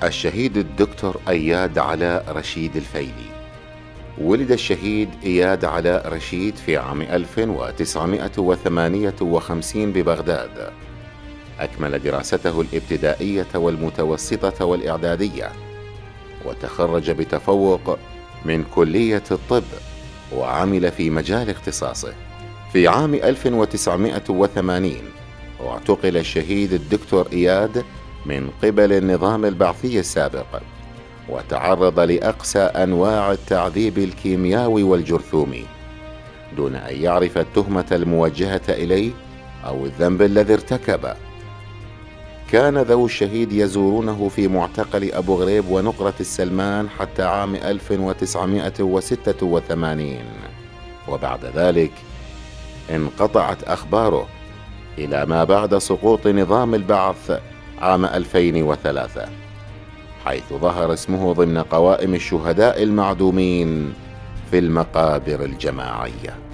الشهيد الدكتور أياد علاء رشيد الفيلي. ولد الشهيد إياد علاء رشيد في عام 1958 ببغداد. أكمل دراسته الابتدائية والمتوسطة والإعدادية، وتخرج بتفوق من كلية الطب، وعمل في مجال اختصاصه. في عام 1980 اعتقل الشهيد الدكتور إياد من قبل النظام البعثي السابق، وتعرض لأقسى أنواع التعذيب الكيميائي والجرثومي دون أن يعرف التهمة الموجهة إليه أو الذنب الذي ارتكبه. كان ذوو الشهيد يزورونه في معتقل أبو غريب ونقرة السلمان حتى عام 1986، وبعد ذلك انقطعت أخباره إلى ما بعد سقوط نظام البعث عام 2003، حيث ظهر اسمه ضمن قوائم الشهداء المعدومين في المقابر الجماعية.